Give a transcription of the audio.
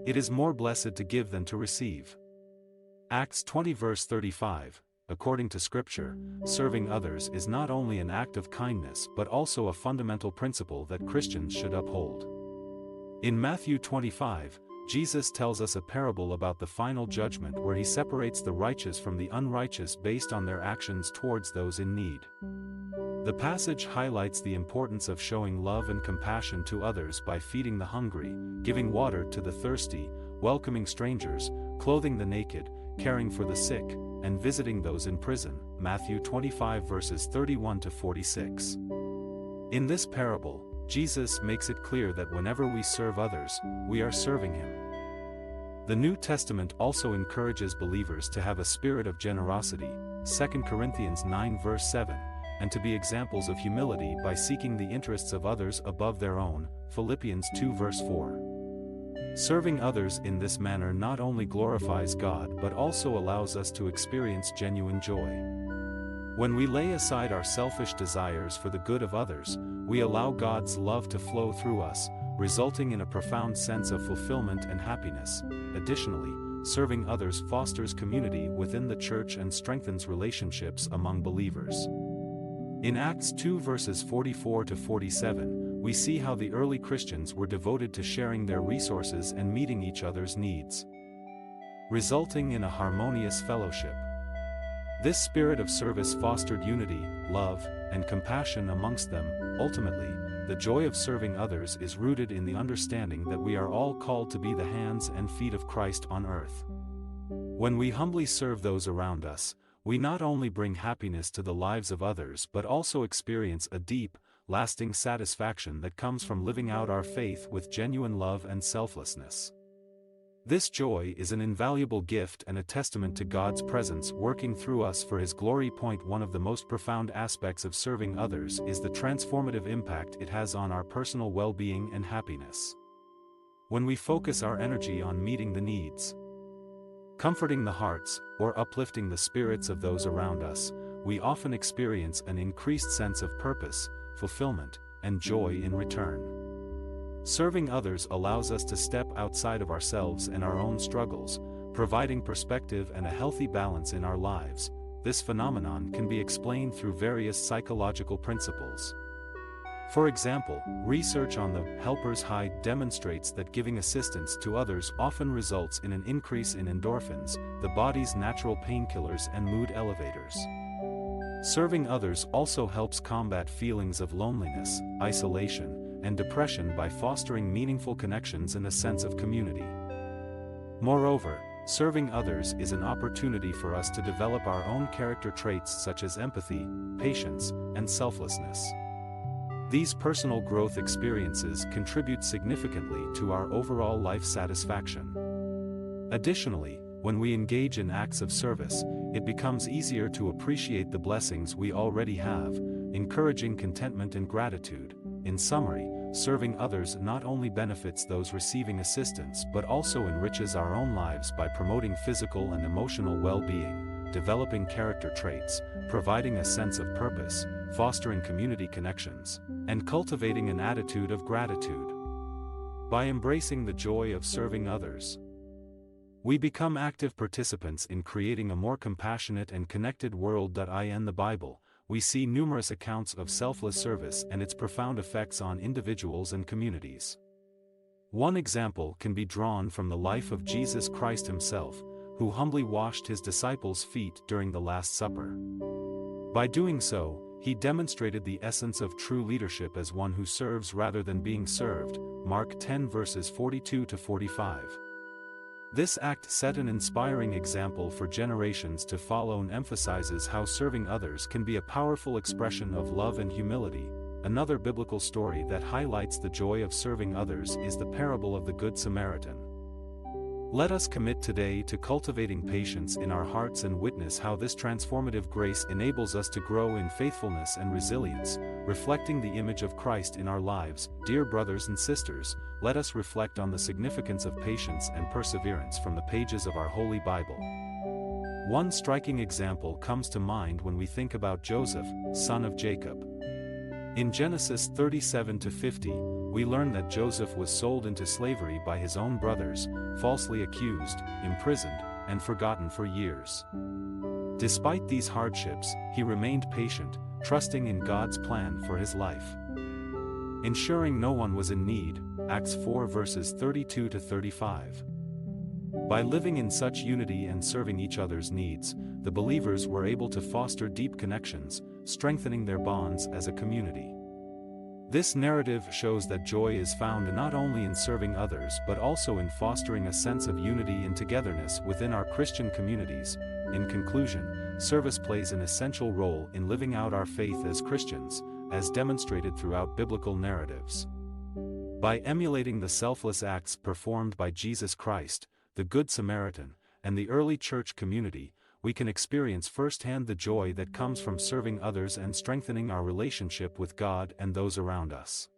It is more blessed to give than to receive. Acts 20 verse 35, according to Scripture, serving others is not only an act of kindness but also a fundamental principle that Christians should uphold. In Matthew 25, Jesus tells us a parable about the final judgment where he separates the righteous from the unrighteous based on their actions towards those in need. The passage highlights the importance of showing love and compassion to others by feeding the hungry, giving water to the thirsty, welcoming strangers, clothing the naked, caring for the sick, and visiting those in prison. Matthew 25 verses 31 to 46. In this parable, Jesus makes it clear that whenever we serve others, we are serving him. The New Testament also encourages believers to have a spirit of generosity, 2 Corinthians 9 verse 7, and to be examples of humility by seeking the interests of others above their own, Philippians 2 verse 4. Serving others in this manner not only glorifies God but also allows us to experience genuine joy. When we lay aside our selfish desires for the good of others, we allow God's love to flow through us, resulting in a profound sense of fulfillment and happiness. Additionally, serving others fosters community within the church and strengthens relationships among believers. In Acts 2 verses 44 to 47, we see how the early Christians were devoted to sharing their resources and meeting each other's needs, resulting in a harmonious fellowship. This spirit of service fostered unity, love, and compassion amongst them. Ultimately, the joy of serving others is rooted in the understanding that we are all called to be the hands and feet of Christ on earth. When we humbly serve those around us, we not only bring happiness to the lives of others but also experience a deep, lasting satisfaction that comes from living out our faith with genuine love and selflessness. This joy is an invaluable gift and a testament to God's presence working through us for His glory. One of the most profound aspects of serving others is the transformative impact it has on our personal well-being and happiness. When we focus our energy on meeting the needs, comforting the hearts, or uplifting the spirits of those around us, we often experience an increased sense of purpose, fulfillment, and joy in return. Serving others allows us to step outside of ourselves and our own struggles, providing perspective and a healthy balance in our lives. This phenomenon can be explained through various psychological principles. For example, research on the helper's high demonstrates that giving assistance to others often results in an increase in endorphins, the body's natural painkillers and mood elevators. Serving others also helps combat feelings of loneliness, isolation, and depression by fostering meaningful connections and a sense of community. Moreover, serving others is an opportunity for us to develop our own character traits such as empathy, patience, and selflessness. These personal growth experiences contribute significantly to our overall life satisfaction. Additionally, when we engage in acts of service, it becomes easier to appreciate the blessings we already have, encouraging contentment and gratitude. In summary, serving others not only benefits those receiving assistance but also enriches our own lives by promoting physical and emotional well-being, developing character traits, providing a sense of purpose, fostering community connections, and cultivating an attitude of gratitude. By embracing the joy of serving others, we become active participants in creating a more compassionate and connected world. In the Bible, we see numerous accounts of selfless service and its profound effects on individuals and communities. One example can be drawn from the life of Jesus Christ himself, who humbly washed his disciples' feet during the Last Supper. By doing so, he demonstrated the essence of true leadership as one who serves rather than being served. Mark 10 verses 42 to 45. This act set an inspiring example for generations to follow and emphasizes how serving others can be a powerful expression of love and humility. Another biblical story that highlights the joy of serving others is the parable of the Good Samaritan. Let us commit today to cultivating patience in our hearts and witness how this transformative grace enables us to grow in faithfulness and resilience, reflecting the image of Christ in our lives. Dear brothers and sisters, let us reflect on the significance of patience and perseverance from the pages of our Holy Bible. One striking example comes to mind when we think about Joseph, son of Jacob. In Genesis 37 to 50, we learn that Joseph was sold into slavery by his own brothers, falsely accused, imprisoned, and forgotten for years. Despite these hardships, he remained patient, trusting in God's plan for his life. Ensuring no one was in need, Acts 4 verses 32 to 35. By living in such unity and serving each other's needs, the believers were able to foster deep connections, strengthening their bonds as a community. This narrative shows that joy is found not only in serving others but also in fostering a sense of unity and togetherness within our Christian communities. In conclusion, service plays an essential role in living out our faith as Christians, as demonstrated throughout biblical narratives. By emulating the selfless acts performed by Jesus Christ, the Good Samaritan, and the early church community, we can experience firsthand the joy that comes from serving others and strengthening our relationship with God and those around us.